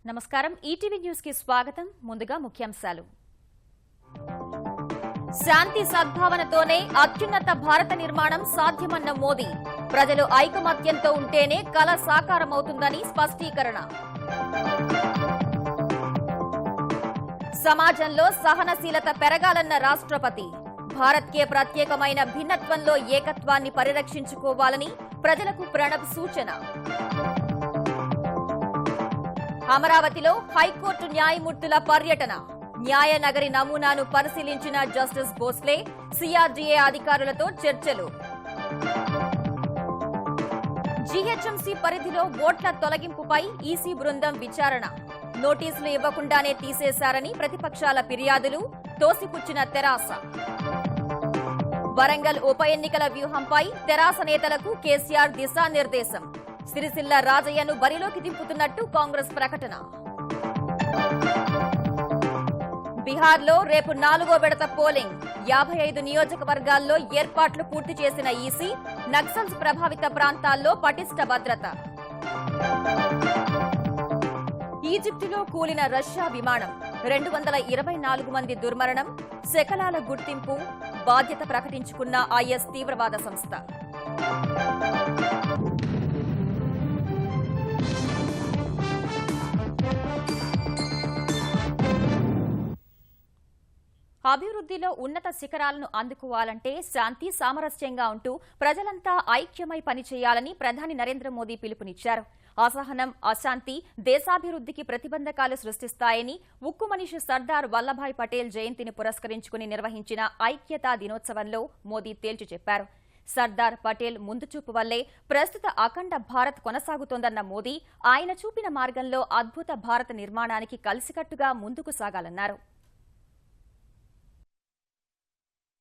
నమస్కారం ETV news కి స్వాగతం ముందుగా ముఖ్యాంశాలు శాంతి సద్భావనతోనే అత్యున్నత భారత నిర్మాణం సాధ్యమన్న మోదీ ప్రజలు ఐకమత్యంతో ఉంటేనే కల సాకారమవుతుందని స్పష్టీకరణ సమాజంలో సహనశీలత పెరగాలన్న రాష్ట్రపతి భారత్కే ప్రత్యేకమైన భిన్నత్వంలో ఏకత్వాన్ని పరిరక్షించుకోవాలని ప్రజలకు ప్రణబ్ సూచన అమరావతిలో హైకోర్టు న్యాయమూర్తుల పర్యటన న్యాయనగరి నమూనాను పరిశీలించిన జస్టిస్ భోస్లే సిఆర్డీఏ అధికారులతో చర్చలు జీహెచ్ఎంసీ పరిధిలో ఓట్ల తొలగింపుపై ఈసీ బృందం విచారణ నోటీసులు ఇవ్వకుండానే తీసేశారని ప్రతిపక్షాల ఫిర్యాదులు తోసిపుచ్చిన తెరాస వరంగల్ ఉప ఎన్నికల వ్యూహంపై తెరాస నేతలకు కేసీఆర్ దిశానిర్దేశం సిరిసిల్ల రాజయ్యను బరిలోకి దింపుతున్నట్టు కాంగ్రెస్ ప్రకటన బీహార్లో రేపు 4వ విడత పోలింగ్ 55 నియోజకవర్గాల్లో ఏర్పాట్లు పూర్తి చేసిన ఈసీ నక్సల్స్ ప్రభావిత ప్రాంతాల్లో పటిష్ట భద్రత ఈజిప్టులో కూలిన రష్యా విమానం 224 మంది దుర్మరణం శకలాల గుర్తింపు బాధ్యత ప్రకటించుకున్న ఐఎస్ తీవ్రవాద సంస్థ అభివృద్ధిలో ఉన్నత శిఖరాలను అందుకోవాలంటే శాంతి సామరస్యంగా ఉంటూ ప్రజలంతా ఐక్యమై పనిచేయాలని ప్రధాని నరేంద్ర మోదీ పిలుపునిచ్చారు అసహనం అశాంతి దేశాభివృద్ధికి ప్రతిబంధకాలు సృష్టిస్తాయని ఉక్కు మనిషి సర్దార్ వల్లభాయ్ పటేల్ జయంతిని పురస్కరించుకుని నిర్వహించిన ఐక్యతా దినోత్సవంలో మోదీ తేల్చి చెప్పారు సర్దార్ పటేల్ ముందుచూపు వల్లే ప్రస్తుత అఖండ భారత్ కొనసాగుతోందన్న మోదీ ఆయన చూపిన మార్గంలో అద్భుత భారత నిర్మాణానికి కలిసికట్టుగా ముందుకు సాగాలన్నారు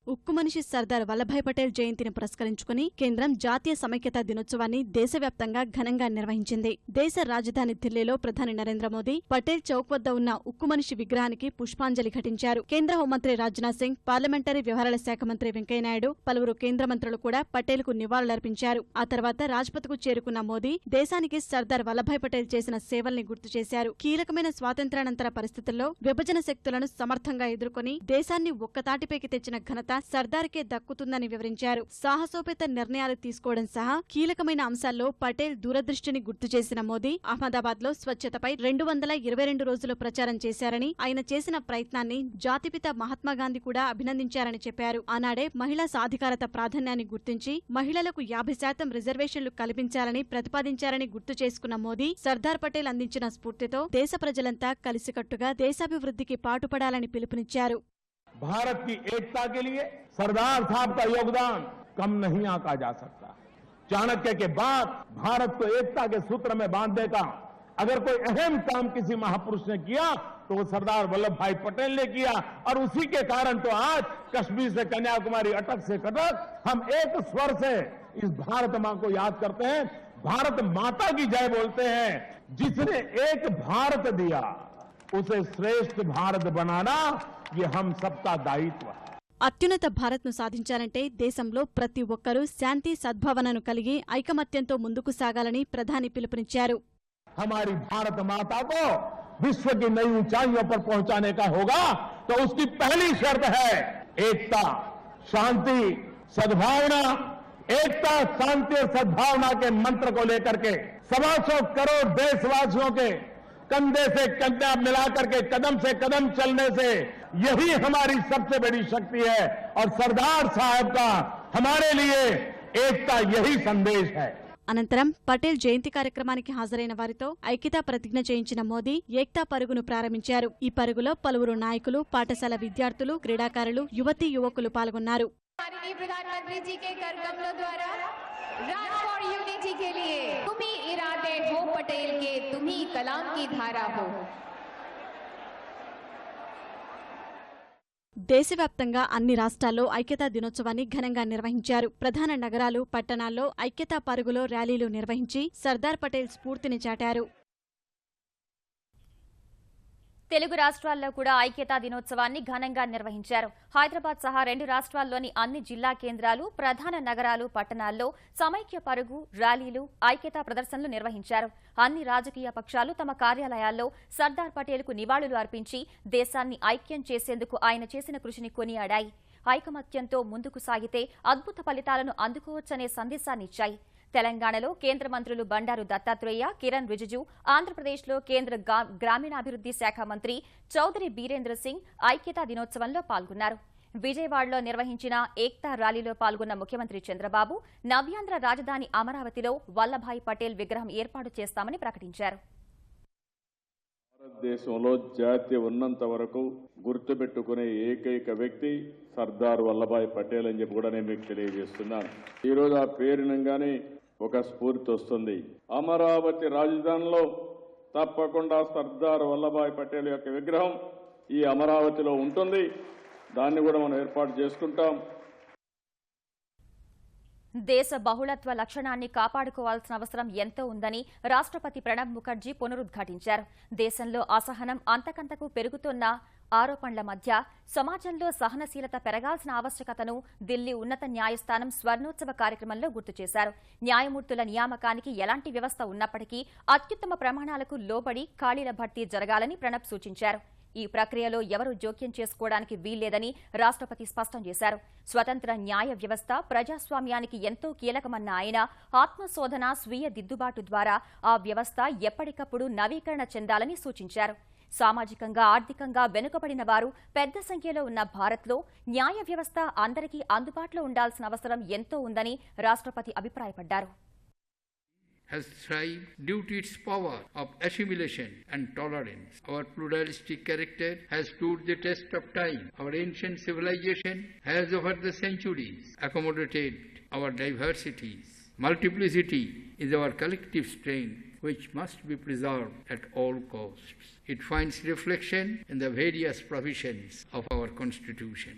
ఉక్కు మనిషి సర్దార్ వల్లభాయ్ పటేల్ జయంతిని పురస్కరించుకుని కేంద్రం జాతీయ సమైక్యతా దినోత్సవాన్ని దేశవ్యాప్తంగా ఘనంగా నిర్వహించింది దేశ రాజధాని ఢిల్లీలో ప్రధాని నరేంద్ర మోదీ పటేల్ చౌక్ వద్ద ఉన్న ఉక్కు మనిషి విగ్రహానికి పుష్పాంజలి ఘటించారు కేంద్ర హోంమంత్రి రాజ్నాథ్ సింగ్ పార్లమెంటరీ వ్యవహారాల శాఖ మంత్రి వెంకయ్యనాయుడు పలువురు కేంద్ర మంత్రులు కూడా పటేల్ కు నివాళులర్పించారు ఆ తర్వాత రాజ్పథ్కు చేరుకున్న మోదీ దేశానికి సర్దార్ వల్లభాయ్ పటేల్ చేసిన సేవల్ని గుర్తు చేశారు కీలకమైన స్వాతంత్ర్యానంతర పరిస్థితుల్లో విభజన శక్తులను సమర్థంగా ఎదుర్కొని దేశాన్ని ఒక్కతాటిపైకి తెచ్చిన ఘనత సర్దార్కే దక్కుతుందని వివరించారు సాహసోపేత నిర్ణయాలు తీసుకోవడం సహా కీలకమైన అంశాల్లో పటేల్ దూరదృష్టిని గుర్తు చేసిన మోదీ అహ్మదాబాద్ లో స్వచ్ఛతపై 222 రోజులు ప్రచారం చేశారని ఆయన చేసిన ప్రయత్నాన్ని జాతిపిత మహాత్మాగాంధీ కూడా అభినందించారని చెప్పారు ఆనాడే మహిళా సాధికారత ప్రాధాన్యాన్ని గుర్తించి మహిళలకు 50% రిజర్వేషన్లు కల్పించాలని ప్రతిపాదించారని గుర్తు చేసుకున్న మోదీ సర్దార్ పటేల్ అందించిన స్ఫూర్తితో దేశ ప్రజలంతా కలిసికట్టుగా దేశాభివృద్ధికి పాటుపడాలని పిలుపునిచ్చారు भारत की एकता के लिए सरदार साहब का योगदान कम नहीं आंका जा सकता चाणक्य के बाद भारत को एकता के सूत्र में बांधने का अगर कोई अहम काम किसी महापुरुष ने किया तो वो सरदार वल्लभ भाई पटेल ने किया और उसी के कारण तो आज कश्मीर से कन्याकुमारी अटक से कटक हम एक स्वर से इस भारत मां को याद करते हैं भारत माता की जय बोलते हैं जिसने एक भारत दिया उसे श्रेष्ठ भारत बनाना ये हम सबका दायित्व है అత్యున్నత భారత్ను సాధించాలంటే దేశంలో ప్రతి ఒక్కరూ శాంతి సద్భావనను కలిగి ఐకమత్యంతో ముందుకు సాగాలని ప్రధాని పిలుపునిచ్చారు हमारी भारत माता को विश्व की नई ऊंचाइयों पर पहुंचाने का होगा तो उसकी पहली शर्त है एकता शांति सद्भावना एकता शांति और सद्भावना के मंत्र को लेकर के 125 करोड़ देशवासियों के कंधे से कंधा मिलाकर के कदम से कदम चलने से यही हमारी सबसे बड़ी शक्ति है और सरदार साहब का हमारे लिए एकता यही संदेश है అనంతరం పటేల్ జయంతి కార్యక్రమానికి హాజరైన వారితో ఐక్యతా ప్రతిజ్ఞ చేయించిన మోదీ ఏక్తా పరుగును ప్రారంభించారు ఈ పరుగులో పలువురు నాయకులు పాఠశాల విద్యార్థులు క్రీడాకారులు యువతీ యువకులు పాల్గొన్నారు प्रधानमंत्री जी के कर कमलों द्वारा रन फॉर यूनिटी के लिए तुम ही इरादे हो पटेल के तुम ही कलाम की धारा हो దేశవ్యాప్తంగా అన్ని రాష్ట్రాల్లో ఐక్యతా దినోత్సవాన్ని ఘనంగా నిర్వహించారు ప్రధాన నగరాలు పట్టణాల్లో ఐక్యతా పరుగులో ర్యాలీలు నిర్వహించి సర్దార్ పటేల్ స్ఫూర్తిని చాటారు తెలుగు రాష్ట్రాల్లో కూడా ఐక్యతా దినోత్సవాన్ని ఘనంగా నిర్వహించారు. హైదరాబాద్ సహా 2 రాష్ట్రాల్లోని అన్ని జిల్లా కేంద్రాలు, ప్రధాన నగరాలు, పట్టణాల్లో సమైక్య పరుగు, ర్యాలీలు, ఐక్యతా ప్రదర్శనలు నిర్వహించారు. అన్ని రాజకీయ పక్షాలు తమ కార్యాలయాల్లో సర్దార్ పటేల్కు నివాళులు అర్పించి దేశాన్ని ఐక్యం చేసేందుకు ఆయన చేసిన కృషిని కొనియాడాయి. ఐకమత్యంతో ముందుకు సాగితే అద్భుత ఫలితాలను అందుకోవచ్చనే సందేశాన్నిచ్చాయి. తెలంగాణలో కేంద్ర మంత్రులు బండారు దత్తాత్రేయ, కిరణ్ రిజిజు, ఆంధ్రప్రదేశ్లో కేంద్ర గ్రామీణాభివృద్ధి శాఖ మంత్రి చౌదరి బీరేంద్ర సింగ్ ఐక్యతా దినోత్సవంలో పాల్గొన్నారు. విజయవాడలో నిర్వహించిన ఏక్తా ర్యాలీలో పాల్గొన్న ముఖ్యమంత్రి చంద్రబాబు నవ్యాంధ్ర రాజధాని అమరావతిలో వల్లభాయ్ పటేల్ విగ్రహం ఏర్పాటు చేస్తామని ప్రకటించారు. భారతదేశంలో జాతి ఉన్నంత వరకు గుర్తుపెట్టుకునే ఏకైక వ్యక్తి సర్దార్ వల్లభాయ్ పటేల్ అని చెప్పి కూడా నేను మీకు తెలియజేస్తున్నాను. ఈరోజు ఆ పేరునంగానే ఒక స్ఫూర్తి వస్తుంది. అమరావతి రాజధానిలో తప్పకుండా సర్దార్ వల్లభాయ్ పటేల్ యొక్క విగ్రహం ఈ అమరావతిలో ఉంటుంది. దాన్ని కూడా మనం ఏర్పాటు చేసుకుంటాం. దేశ బహుళత్వ లక్షణాన్ని కాపాడుకోవాల్సిన అవసరం ఎంతో ఉందని రాష్ట్రపతి ప్రణబ్ ముఖర్జీ పునరుద్ఘాటించారు. దేశంలో అసహనం అంతకంతకు పెరుగుతున్న ఆరోపణల మధ్య సమాజంలో సహనశీలత పెరగాల్సిన ఆవశ్యకతను ఢిల్లీ ఉన్నత న్యాయస్థానం స్వర్ణోత్సవ కార్యక్రమంలో గుర్తు చేశారు. న్యాయమూర్తుల నియామకానికి ఎలాంటి వ్యవస్థ ఉన్నప్పటికీ అత్యుత్తమ ప్రమాణాలకు లోబడి ఖాళీల భర్తీ జరగాలని ప్రణబ్ సూచించారు. ఈ ప్రక్రియలో ఎవరూ జోక్యం చేసుకోవడానికి వీల్లేదని రాష్ట్రపతి స్పష్టం చేశారు. స్వతంత్ర న్యాయ వ్యవస్థ ప్రజాస్వామ్యానికి ఎంతో కీలకమన్న ఆయన ఆత్మశోధన, స్వీయ దిద్దుబాటు ద్వారా ఆ వ్యవస్థ ఎప్పటికప్పుడు నవీకరణ చెందాలని సూచించారు. సామాజికంగా, ఆర్థికంగా వెనుకబడిన వారు పెద్ద సంఖ్యలో ఉన్న భారత్లో న్యాయ వ్యవస్థ అందరికీ అందుబాటులో ఉండాల్సిన అవసరం ఎంతో ఉందని రాష్ట్రపతి అభిప్రాయపడ్డారు. has thrived due to its power of assimilation and tolerance. Our pluralistic character has stood the test of time. Our ancient civilization has over the centuries accommodated our diversities. Multiplicity is our collective strength, which must be preserved at all costs. It finds reflection in the various provisions of our Constitution.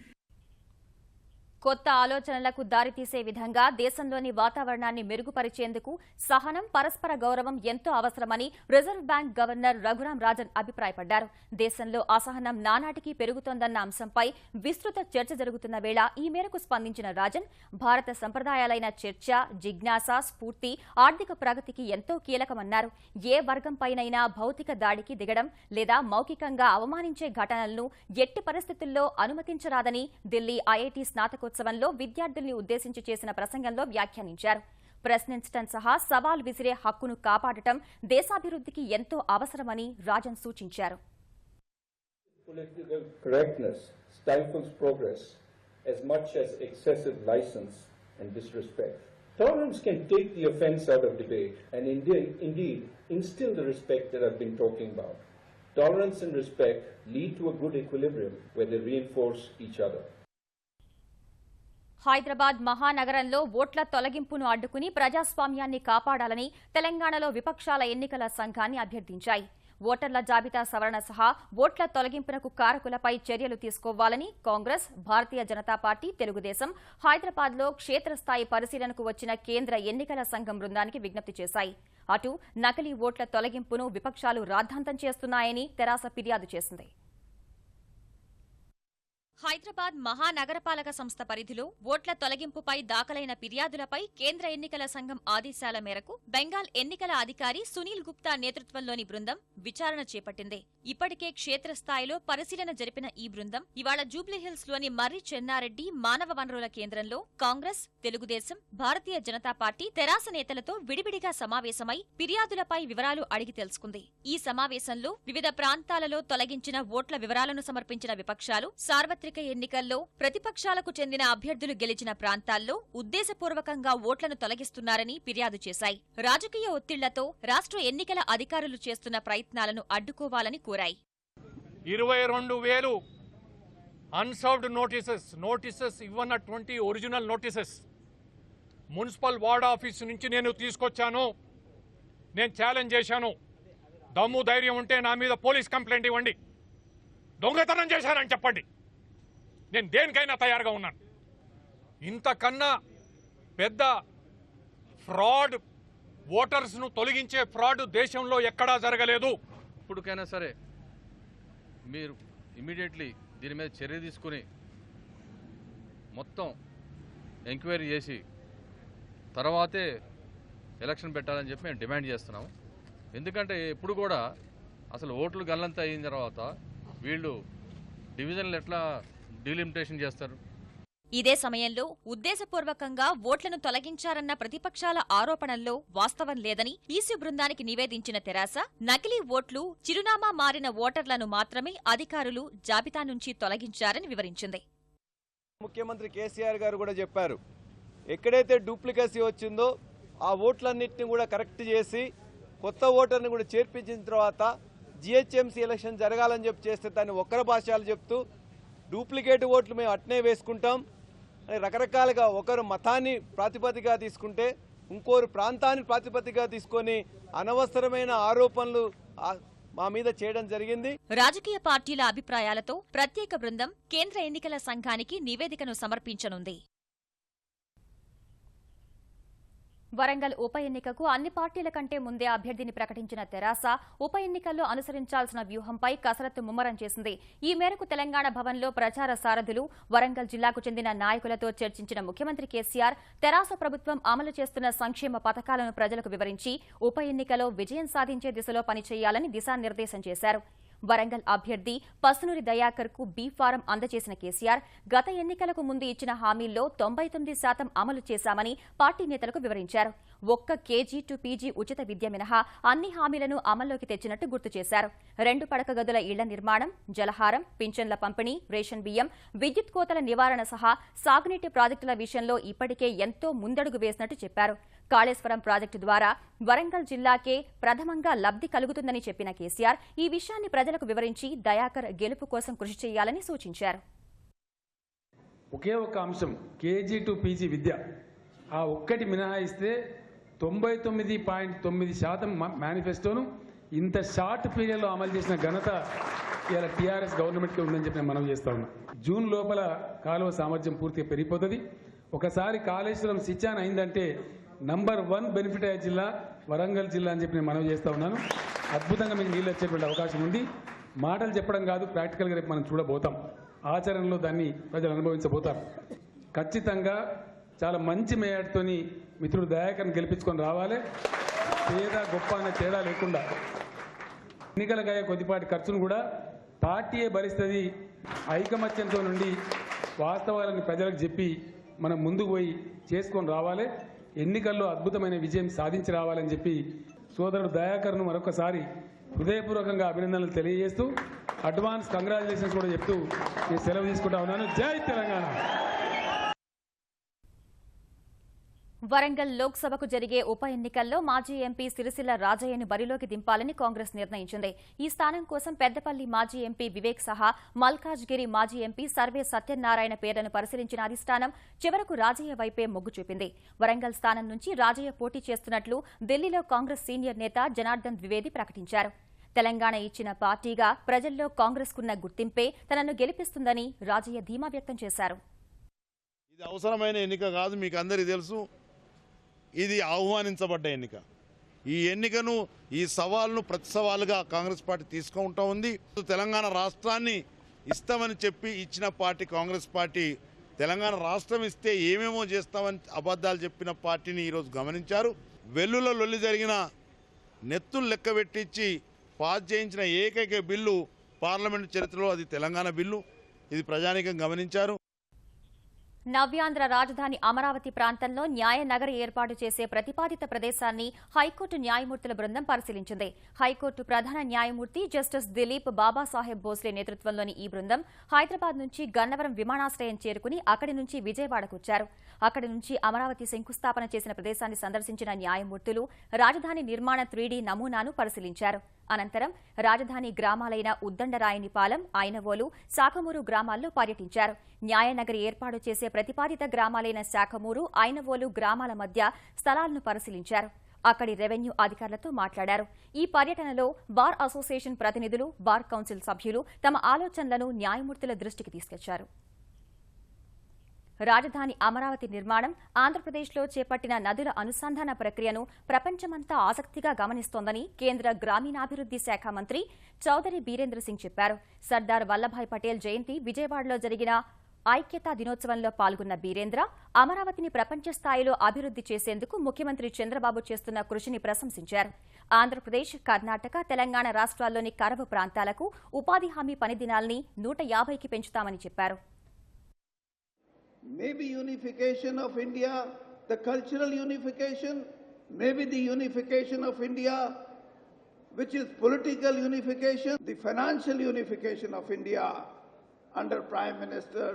కొత్త ఆలోచనలకు దారితీసే విధంగా దేశంలోని వాతావరణాన్ని మెరుగుపరిచేందుకు సహనం, పరస్పర గౌరవం ఎంతో అవసరమని reserve bank governor Raghuram Rajan అభిప్రాయపడ్డారు. దేశంలో అసహనం నానాటికి పెరుగుతోందన్న అంశంపై విస్తృత చర్చ జరుగుతున్న వేళ ఈ మేరకు స్పందించిన రాజన్ భారత సంప్రదాయాలైన చర్చ, జిజ్ఞాస, స్ఫూర్తి ఆర్థిక ప్రగతికి ఎంతో కీలకమన్నారు. ఏ వర్గంపైనైనా భౌతిక దాడికి దిగడం లేదా మౌఖికంగా అవమానించే ఘటనలను ఎట్టి పరిస్థితుల్లో అనుమతించరాదని ఢిల్లీ ఐఐటి స్నాతకోత్సవంలో విద్యార్థుల్ని ఉద్దేశించి చేసిన ప్రసంగంలో వ్యాఖ్యానించారు. ప్రశ్నించడం సహా సవాల్ విసిరే హక్కును కాపాడటం దేశాభివృద్ధికి ఎంతో అవసరమని రాజన్ సూచించారు. Political correctness stifles progress as much as excessive license and disrespect. Tolerance can take the offense out of debate and indeed instill the respect that I've been talking about. Tolerance and respect lead to a good equilibrium where they reinforce each other. Hyderabad మహానగరంలో ఓట్ల తొలగింపును అడ్డుకుని ప్రజాస్వామ్యాన్ని కాపాడాలని తెలంగాణలో విపక్షాల ఎన్నికల సంఘాన్ని అభ్యర్థించాయి. ఓటర్ల జాబితా సవరణ సహా ఓట్ల తొలగింపునకు కారకులపై చర్యలు తీసుకోవాలని కాంగ్రెస్, భారతీయ జనతా పార్టీ, తెలుగుదేశం హైదరాబాద్లో క్షేత్రస్థాయి పరిశీలనకు వచ్చిన కేంద్ర ఎన్నికల సంఘం బృందానికి విజ్ఞప్తి చేశాయి. అటు నకిలీ ఓట్ల తొలగింపును విపక్షాలు రాద్ధాంతం చేస్తున్నాయని తెరాస ఫిర్యాదు చేసింది. హైదరాబాద్ మహానగరపాలక సంస్థ పరిధిలో ఓట్ల తొలగింపుపై దాఖలైన ఫిర్యాదులపై కేంద్ర ఎన్నికల సంఘం ఆదేశాల మేరకు బెంగాల్ ఎన్నికల అధికారి సునీల్ గుప్తా నేతృత్వంలోని బృందం విచారణ చేపట్టింది. ఇప్పటికే క్షేత్రస్థాయిలో పరిశీలన జరిపిన ఈ బృందం ఇవాళ జూబ్లీహిల్స్ లోని మర్రి చెన్నారెడ్డి మానవ వనరుల కేంద్రంలో కాంగ్రెస్, తెలుగుదేశం, భారతీయ జనతా పార్టీ, తెరాస నేతలతో విడివిడిగా సమావేశమై ఫిర్యాదులపై వివరాలు అడిగి తెలుసుకుంది. ఈ సమావేశంలో వివిధ ప్రాంతాలలో తొలగించిన ఓట్ల వివరాలను సమర్పించిన విపక్షాలు సార్వత్రిక ఎన్నికల్లో ప్రతిపక్షాలకు చెందిన అభ్యర్థులు గెలిచిన ప్రాంతాల్లో ఉద్దేశపూర్వకంగా ఓట్లను తొలగిస్తున్నారని ఫిర్యాదు చేశాయి. రాజకీయ ఒత్తిళ్లతో రాష్ట్ర ఎన్నికల అధికారులు చేస్తున్న ప్రయత్నాలను అడ్డుకోవాలని కోరాయి. 22,000 అన్సర్వ్డ్ నోటీసెస్ ఇవ్వనటువంటి original notices municipal ward office నుంచి నేను తీసుకొచ్చాను. నేను ఛాలెంజ్ చేశాను. దమ్ము ధైర్యం ఉంటే నా మీద పోలీస్ కంప్లైంట్ ఇవ్వండి. దొంగతనం చేశారని చెప్పండి. నేను దేనికైనా తయారుగా ఉన్నాను. ఇంతకన్నా పెద్ద ఫ్రాడ్, ఓటర్స్ను తొలగించే ఫ్రాడ్ దేశంలో ఎక్కడా జరగలేదు. ఇప్పటికైనా సరే మీరు ఇమీడియట్లీ దీని మీద చర్య తీసుకుని మొత్తం ఎంక్వైరీ చేసి తర్వాతే ఎలక్షన్ పెట్టాలని చెప్పి మేము డిమాండ్ చేస్తున్నాము. ఎందుకంటే ఎప్పుడు కూడా అసలు ఓట్లు గల్లంతా అయిన తర్వాత వీళ్ళు డివిజన్లు ఎట్లా డీలిమిటేషన్ చేస్తారు? ఇదే సమయంలో ఉద్దేశపూర్వకంగా ఓట్లను తొలగించారన్న ప్రతిపక్షాల ఆరోపణల్లో వాస్తవం లేదని ఈసీ బృందానికి నివేదించిన తెరాస నకిలీ ఓట్లు, చిరునామా మారిన ఓటర్లను మాత్రమే అధికారులు జాబితా నుంచి తొలగించారని వివరించింది. ముఖ్యమంత్రి కేసీఆర్ గారు కూడా చెప్పారు, ఎక్కడైతే డూప్లికేసీ వచ్చిందో ఆ ఓట్లన్నింటినీ కూడా కరెక్ట్ చేసి కొత్త ఓటర్ని కూడా చేర్పించిన తర్వాత జిహెచ్ఎంసీ ఎలక్షన్ జరగాలని చెప్పి చేస్తే దాన్ని ఒక్కరి భాషలు చెప్తూ డూప్లికేట్ ఓట్లు మేము అట్నే వేసుకుంటాం అని రకరకాలుగా ఒకరు మతాన్ని ప్రాతిపదికగా తీసుకుంటే ఇంకోరు ప్రాంతాన్ని ప్రాతిపదికగా తీసుకొని అనవసరమైన ఆరోపణలు మా మీద చేయడం జరిగింది. రాజకీయ పార్టీల అభిప్రాయాలతో ప్రత్యేక బృందం కేంద్ర ఎన్నికల సంఘానికి నివేదికను సమర్పించనుంది. వరంగల్ ఉప ఎన్నికకు అన్ని పార్టీల కంటే ముందే అభ్యర్థిని ప్రకటించిన తెరాస ఉప ఎన్నికల్లో అనుసరించాల్సిన వ్యూహంపై కసరత్తు ముమ్మరం చేసింది. ఈ మేరకు తెలంగాణ భవన్లో ప్రచార సారథులు, వరంగల్ జిల్లాకు చెందిన నాయకులతో చర్చించిన ముఖ్యమంత్రి కేసీఆర్ తెరాస ప్రభుత్వం అమలు చేస్తున్న సంక్షేమ పథకాలను ప్రజలకు వివరించి ఉప ఎన్నికలో విజయం సాధించే దిశలో పనిచేయాలని దిశానిర్దేశం చేశారు. వరంగల్ అభ్యర్థి పసునూరి దయాకర్ కు బీ ఫారం అందజేసిన కేసీఆర్ గత ఎన్నికలకు ముందు ఇచ్చిన హామీల్లో 99% అమలు చేశామని పార్టీ నేతలకు వివరించారు. ఒక్క కేజీ టు పీజీ ఉచిత విద్య మినహా అన్ని హామీలను అమల్లోకి తెచ్చినట్టు గుర్తు చేశారు. 2 పడక గదుల ఇళ్ల నిర్మాణం, జలహారం, పింఛన్ల పంపిణీ, రేషన్ బియ్యం, విద్యుత్ కోతల నివారణ సహా సాగునీటి ప్రాజెక్టుల విషయంలో ఇప్పటికే ఎంతో ముందడుగు వేసినట్టు చెప్పారు. కాళేశ్వరం ప్రాజెక్టు ద్వారా వరంగల్ జిల్లాకే ప్రథమంగా లబ్ధి కలుగుతుందని చెప్పిన కేసీఆర్ ఈ విషయాన్ని ప్రజలకు వివరించి దయాకర్ గెలుపు కోసం కృషి చేయాలని సూచించారు. ఒకే ఒక అంశం కేజీ టు పీజీ విద్య, ఆ ఒక్కటి మినహాయిస్తే 99.9% మేనిఫెస్టోను ఇంత షార్ట్ పీరియడ్లో అమలు చేసిన ఘనత ఇవాళ టీఆర్ఎస్ గవర్నమెంట్కి ఉందని చెప్పి నేను మనవి చేస్తా ఉన్నా. జూన్ లోపల కాలువ సామర్థ్యం పూర్తిగా పెరిగిపోతుంది. ఒకసారి కాళేశ్వరం సిచ్చాన్ అయిందంటే నంబర్ 1 బెనిఫిట్ అయ్యే జిల్లా వరంగల్ జిల్లా అని చెప్పి నేను మనవి చేస్తా ఉన్నాను. అద్భుతంగా మీకు నీళ్ళు వచ్చేటువంటి అవకాశం ఉంది. మాటలు చెప్పడం కాదు, ప్రాక్టికల్గా రేపు మనం చూడబోతాం. ఆచరణలో దాన్ని ప్రజలు అనుభవించబోతారు. ఖచ్చితంగా చాలా మంచి మేయర్తోని మిత్రుడు దయాకర్ని గెలిపించుకొని రావాలి. పేద గొప్ప అనే తేడా లేకుండా ఎన్నికలకు అయ్యే కొద్దిపాటి ఖర్చును కూడా పార్టీయే భరిస్తుంది. ఐకమత్యంతో నుండి వాస్తవాలను ప్రజలకు చెప్పి మనం ముందుకు పోయి చేసుకొని రావాలి. ఎన్నికల్లో అద్భుతమైన విజయం సాధించి రావాలని చెప్పి సోదరుడు దయాకర్ను మరొకసారి హృదయపూర్వకంగా అభినందనలు తెలియజేస్తూ అడ్వాన్స్ కంగ్రాచులేషన్స్ కూడా చెప్తూ నేను సెలవు తీసుకుంటా ఉన్నాను. జై తెలంగాణ. వరంగల్ లోక్సభకు జరిగే ఉప ఎన్నికల్లో మాజీ ఎంపీ సిరిసిల్ల రాజయ్యను బరిలోకి దింపాలని కాంగ్రెస్ నిర్ణయించింది. ఈ స్థానం కోసం పెద్దపల్లి మాజీ ఎంపీ వివేక్ సహా మల్కాజ్గిరి మాజీ ఎంపీ సర్వే సత్యనారాయణ పేర్లను పరిశీలించిన అధిష్టానం చివరకు రాజయ్య వైపే మొగ్గు చూపింది. వరంగల్ స్థానం నుంచి రాజయ్య పోటీ చేస్తున్నట్లు ఢిల్లీలో కాంగ్రెస్ సీనియర్ నేత జనార్దన్ ద్వివేది ప్రకటించారు. తెలంగాణ ఇచ్చిన పార్టీగా ప్రజల్లో కాంగ్రెస్కున్న గుర్తింపే తనను గెలిపిస్తుందని రాజయ్య ధీమా వ్యక్తం చేశారు. ఇది అవసరమైన ఎన్నిక కాదు, మీకు అందరికీ తెలుసు. ఇది ఆహ్వానించబడ్డ ఎన్నిక. ఈ ఎన్నికను, ఈ సవాల్ను ప్రతి సవాలుగా కాంగ్రెస్ పార్టీ తీసుకుంటూ ఉంది. తెలంగాణ రాష్ట్రాన్ని ఇస్తామని చెప్పి ఇచ్చిన పార్టీ కాంగ్రెస్ పార్టీ. తెలంగాణ రాష్ట్రం ఇస్తే ఏమేమో చేస్తామని అబద్ధాలు చెప్పిన పార్టీని ఈరోజు గమనించారు. వెల్లులో లొల్లి జరిగిన నెత్తులు లెక్క పెట్టించి పాస్ చేయించిన ఏకైక బిల్లు పార్లమెంటు చరిత్రలో అది తెలంగాణ బిల్లు. ఇది ప్రజానీకం గమనించారు. నవ్యాంధ్ర రాజధాని అమరావతి ప్రాంతంలో న్యాయ నగర్ ఏర్పాటు చేసే ప్రతిపాదిత ప్రదేశాన్ని హైకోర్టు న్యాయమూర్తుల బృందం పరిశీలించింది. హైకోర్టు ప్రధాన న్యాయమూర్తి జస్టిస్ దిలీప్ బాబాసాహెబ్ భోస్లే నేతృత్వంలోని ఈ బృందం హైదరాబాద్ నుంచి గన్నవరం విమానాశ్రయం చేరుకుని అక్కడి నుంచి విజయవాడకు వచ్చారు. అక్కడి నుంచి అమరావతి శంకుస్థాపన చేసిన ప్రదేశాన్ని సందర్శించిన న్యాయమూర్తులు రాజధాని నిర్మాణ 3D నమూనాను పరిశీలించారు. అనంతరం రాజధాని గ్రామాలైన ఉద్దండరాయనిపాలెం, ఐనవోలు, శాఖమూరు గ్రామాల్లో పర్యటించారు. న్యాయనగరి ఏర్పాటు చేసే ప్రతిపాదిత గ్రామాలైన శాఖమూరు, ఐనవోలు గ్రామాల మధ్య స్థలాలను పరిశీలించారు. అక్కడి రెవెన్యూ అధికారులతో మాట్లాడారు. ఈ పర్యటనలో బార్ అసోసియేషన్ ప్రతినిధులు, బార్ కౌన్సిల్ సభ్యులు తమ ఆలోచనలను న్యాయమూర్తుల దృష్టికి తీసుకొచ్చారు. రాజధాని అమరావతి నిర్మాణం, ఆంధ్రప్రదేశ్లో చేపట్టిన నదుల అనుసంధాన ప్రక్రియను ప్రపంచమంతా ఆసక్తిగా గమనిస్తోందని కేంద్ర గ్రామీణాభివృద్ధి శాఖ మంత్రి చౌదరి బీరేంద్ర సింగ్ చెప్పారు. సర్దార్ వల్లభాయ్ పటేల్ జయంతి విజయవాడలో జరిగిన ఐక్యతా దినోత్సవంలో పాల్గొన్న బీరేంద్ర అమరావతిని ప్రపంచ స్థాయిలో అభివృద్ధి చేసేందుకు ముఖ్యమంత్రి చంద్రబాబు చేస్తున్న కృషిని ప్రశంసించారు. ఆంధ్రప్రదేశ్, కర్ణాటక, తెలంగాణ రాష్ట్రాల్లోని కరవు ప్రాంతాలకు ఉపాధి హామీ పని దినాల్ని 150కి పెంచుతామని చెప్పారు. Maybe unification of India, the cultural unification, maybe the unification of India, which is political unification, the financial unification of India under Prime Minister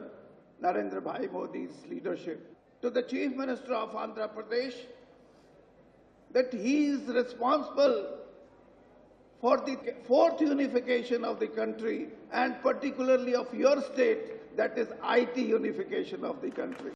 Narendra Bhai Modi's leadership. To the Chief Minister of Andhra Pradesh, that he is responsible for the fourth unification of the country and particularly of your state, that is IT unification of the country.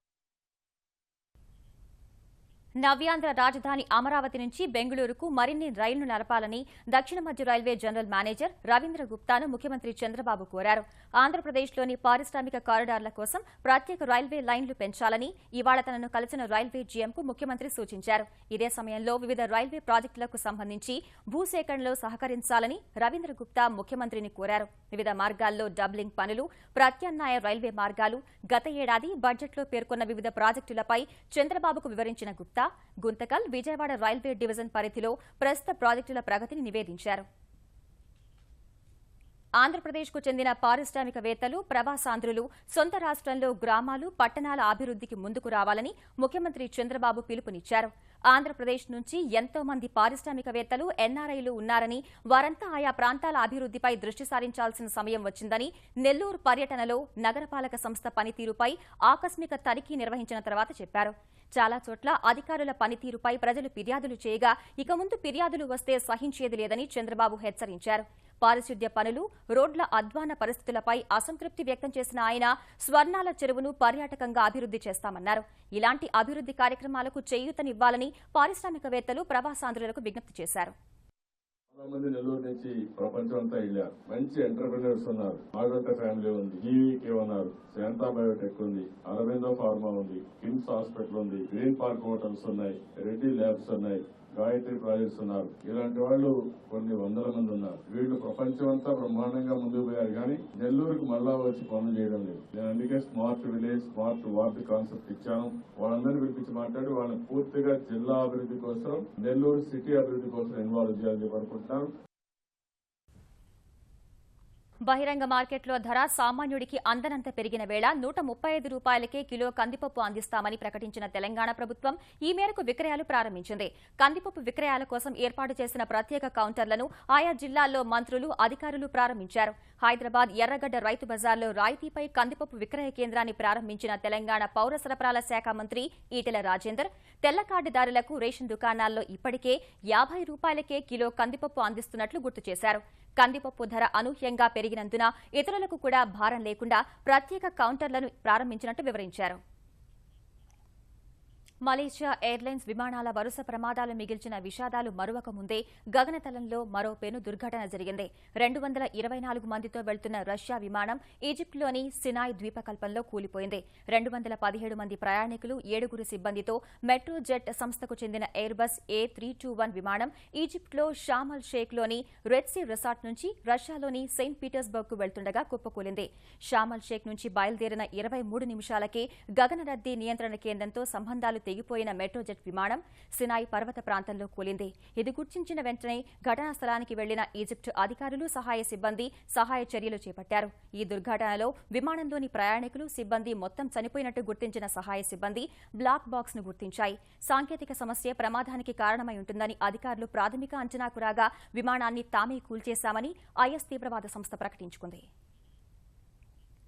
నవ్యాంధ్ర రాజధాని అమరావతి నుంచి బెంగళూరుకు మరిన్ని రైళ్లు నడపాలని దక్షిణ మధ్య railway general manager Ravindra గుప్తాను ముఖ్యమంత్రి చంద్రబాబు కోరారు. ఆంధ్రప్రదేశ్లోని పారిశ్రామిక కారిడార్ల కోసం ప్రత్యేక రైల్వే లైన్లు పెంచాలని ఇవాళ తనను కలిసిన రైల్వే జీఎంకు ముఖ్యమంత్రి సూచించారు. ఇదే సమయంలో వివిధ రైల్వే ప్రాజెక్టులకు సంబంధించి భూసేకరణలో సహకరించాలని రవీంద్ర గుప్తా ముఖ్యమంత్రిని కోరారు. వివిధ మార్గాల్లో డబ్లింగ్ పనులు, ప్రత్యామ్నాయ రైల్వే మార్గాలు, గత ఏడాది బడ్జెట్లో పేర్కొన్న వివిధ ప్రాజెక్టులపై చంద్రబాబుకు వివరించిన గుప్తా గుంతకల్, విజయవాడ రైల్వే డివిజన్ పరిధిలో ప్రస్తుత ప్రాజెక్టుల ప్రగతిని నివేదించారు. ఆంధ్రప్రదేశ్కు చెందిన పారిశ్రామికవేత్తలు, ప్రవాసాంధ్రులు సొంత రాష్ట్రంలో గ్రామాలు, పట్టణాల అభివృద్ధికి ముందుకు రావాలని ముఖ్యమంత్రి చంద్రబాబు పిలుపునిచ్చారు. ఆంధ్రప్రదేశ్ నుంచి ఎంతో మంది పారిశ్రామికవేత్తలు, ఎన్ఆర్ఐలు ఉన్నారని, వారంతా ఆయా ప్రాంతాల అభివృద్ధిపై దృష్టి సారించాల్సిన సమయం వచ్చిందని నెల్లూరు పర్యటనలో నగరపాలక సంస్థ పనితీరుపై ఆకస్మిక తనిఖీ నిర్వహించిన తర్వాత చెప్పారు. చాలా చోట్ల అధికారుల పనితీరుపై ప్రజలు ఫిర్యాదులు చేయగా ఇక ముందు ఫిర్యాదులు వస్తే సహించేది లేదని చంద్రబాబు హెచ్చరించారు. పారిశుద్ధ్య పనులు, రోడ్ల అధ్వాన పరిస్థితులపై అసంతృప్తి వ్యక్తం చేసిన ఆయన స్వర్ణాల చెరువును పర్యాటకంగా అభివృద్ధి చేస్తామన్నారు. ఇలాంటి అభివృద్ధి కార్యక్రమాలకు చేయూతనివ్వాలని పారిశ్రామికవేత్తలు, ప్రవాసాంధ్రులకు విజ్ఞప్తి చేశారు. చాలా మంది నెల్లూరు నుంచి ప్రపంచం అంతా వెళ్ళారు. మంచి ఎంటర్ప్రినర్స్ ఉన్నారు. ఆగంత ఫ్యామిలీ ఉంది, జీవీకే ఉన్నారు, శాంతా బయోటెక్ ఉంది, అరవిందో ఫార్మా ఉంది, కిమ్స్ హాస్పిటల్ ఉంది, గ్రీన్ పార్క్ హోటల్స్ ఉన్నాయి, రెడ్డి ల్యాబ్స్ ఉన్నాయి, గాయత్రి ప్రాజెక్ట్స్ ఉన్నారు. ఇలాంటి వాళ్ళు కొన్ని వందల మంది ఉన్నారు. వీళ్ళు ప్రపంచం అంతా బ్రహ్మాండంగా ముందుకు పోయారు, కానీ నెల్లూరుకు మళ్ళా వచ్చి పనులు చేయడం లేదు. నేను అందుకే smart village, smart ward concept ఇచ్చాను. వాళ్ళందరినీ పిలిపించి మాట్లాడి వాళ్ళని పూర్తిగా జిల్లా అభివృద్ధి కోసం, నెల్లూరు సిటీ అభివృద్ధి కోసం ఇన్వాల్వ్ చేయాలని చెప్పి అనుకుంటున్నాను. బహిరంగ మార్కెట్లో ధర సామాన్యుడికి అందనంత పెరిగిన వేళ 135 రూపాయలకే కిలో కందిపప్పు అందిస్తామని ప్రకటించిన తెలంగాణ ప్రభుత్వం ఈ మేరకు విక్రయాలు ప్రారంభించింది. కందిపప్పు విక్రయాల కోసం ఏర్పాటు చేసిన ప్రత్యేక కౌంటర్లను ఆయా జిల్లాల్లో మంత్రులు, అధికారులు ప్రారంభించారు. హైదరాబాద్ ఎర్రగడ్డ రైతు బజార్లో రాయితీపై కందిపప్పు విక్రయ కేంద్రాన్ని ప్రారంభించిన తెలంగాణ పౌర సరఫరాల శాఖ మంత్రి ఈటెల రాజేందర్ తెల్ల కార్డుదారులకు రేషన్ దుకాణాల్లో ఇప్పటికే 50 రూపాయలకే కిలో కందిపప్పు అందిస్తున్నట్లు గుర్తు చేశారు. కందిపప్పు ధర అనూహ్యంగా పెరిగినందున ఇతరులకు కూడా భారం లేకుండా ప్రత్యేక కౌంటర్లను ప్రారంభించినట్టు వివరించారు. మలేషియా ఎయిర్లైన్స్ విమానాల వరుస ప్రమాదాలు మిగిల్చిన విషాదాలు మరువక ముందే గగనతలంలో మరో పెను దుర్ఘటన జరిగింది. 224 మందితో వెళ్తున్న రష్యా విమానం ఈజిప్టులోని సినాయ్ ద్వీపకల్పంలో కూలిపోయింది. 217 మంది ప్రయాణికులు, 7 సిబ్బందితో మెట్రో జెట్ సంస్థకు చెందిన ఎయిర్బస్ A321 విమానం ఈజిప్టులో షార్మ్ అల్ షేఖ్లోని రెడ్ సీ రిసార్ట్ నుంచి రష్యాలోని సెయింట్ పీటర్స్బర్గ్ కు వెళ్తుండగా కుప్పకూలింది. షార్మ్ అల్ షేక్ నుంచి బయలుదేరిన 23 నిమిషాలకే గగన రద్దీ నియంత్రణ కేంద్రంతో సంబంధాలు తెగిపోయిన మెట్రో జెట్ విమానం సినాయ్ పర్వత ప్రాంతంలో కూలింది. ఇది గుర్తించిన వెంటనే ఘటనా స్థలానికి వెళ్లిన ఈజిప్టు అధికారులు, సహాయ సిబ్బంది సహాయ చర్యలు చేపట్టారు. ఈ దుర్ఘటనలో విమానంలోని ప్రయాణికులు, సిబ్బంది మొత్తం చనిపోయినట్టు గుర్తించిన సహాయ సిబ్బంది బ్లాక్ బాక్స్ ను గుర్తించాయి. సాంకేతిక సమస్య ప్రమాదానికి కారణమై ఉంటుందని అధికారులు ప్రాథమిక అంచనాకు రాగా విమానాన్ని తామే కూల్చేశామని ఐఎస్ తీవ్రవాద సంస్థ ప్రకటించుకుంది.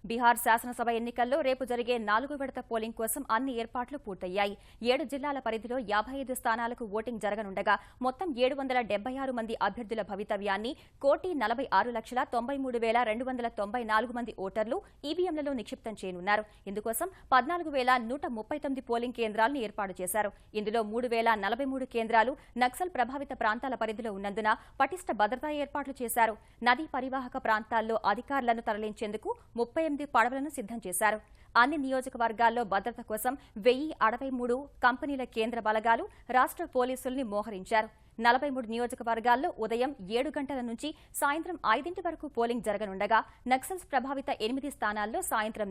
బీహార్ శాసనసభ ఎన్నికల్లో రేపు జరిగే 4వ విడత పోలింగ్ కోసం అన్ని ఏర్పాట్లు పూర్తయ్యాయి. 7 జిల్లాల పరిధిలో 55 స్థానాలకు ఓటింగ్ జరగనుండగా మొత్తం 776 మంది అభ్యర్థుల భవితవ్యాన్ని 1,46,93,294 మంది ఓటర్లు ఈవీఎంలలో నిక్షిప్తం చేయనున్నారు. ఇందుకోసం 14,139 పోలింగ్ కేంద్రాలను ఏర్పాటు చేశారు. ఇందులో 3,043 కేంద్రాలు నక్సల్ ప్రభావిత ప్రాంతాల పరిధిలో ఉన్నందున పటిష్ట భద్రతా ఏర్పాట్లు చేశారు. నదీ పరివాహక ప్రాంతాల్లో అధికారులను తరలించేందుకు 30 38 పడవలను సిద్ధం చేశారు. అన్ని నియోజకవర్గాల్లో భద్రత కోసం 1063 కంపెనీల కేంద్ర బలగాలు, రాష్ట్ర పోలీసుల్ని మోహరించారు. 43 నియోజకవర్గాల్లో ఉదయం 7 గంటల నుంచి సాయంత్రం 5 వరకు పోలింగ్ జరగనుండగా నక్సల్స్ ప్రభావిత 8 స్థానాల్లో సాయంత్రం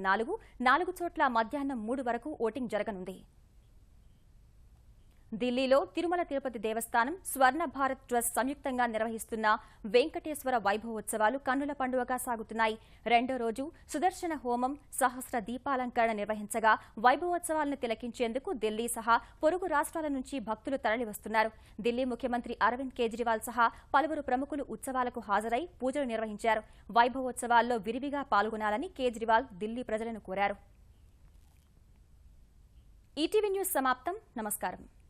4 చోట్ల మధ్యాహ్నం 3 వరకు ఓటింగ్ జరగనుంది. ఢిల్లీలో తిరుమల తిరుపతి దేవస్థానం, స్వర్ణ భారత్ ట్రస్ట్ సంయుక్తంగా నిర్వహిస్తున్న వెంకటేశ్వర వైభవోత్సవాలు కన్నుల పండుగగా సాగుతున్నాయి. రెండో రోజు సుదర్శన హోమం, సహస్ర దీపాలంకరణ నిర్వహించగా వైభవోత్సవాలను తిలకించేందుకు ఢిల్లీ సహా పొరుగు రాష్ట్రాల నుంచి భక్తులు తరలివస్తున్నారు. ఢిల్లీ ముఖ్యమంత్రి అరవింద్ కేజ్రీవాల్ సహా పలువురు ప్రముఖులు ఉత్సవాలకు హాజరై పూజలు నిర్వహించారు. వైభవోత్సవాల్లో విరివిగా పాల్గొనాలని కేజ్రీవాల్ ఢిల్లీ ప్రజలను కోరారు. ఈటీవీ న్యూస్ సమాప్తం. నమస్కారం.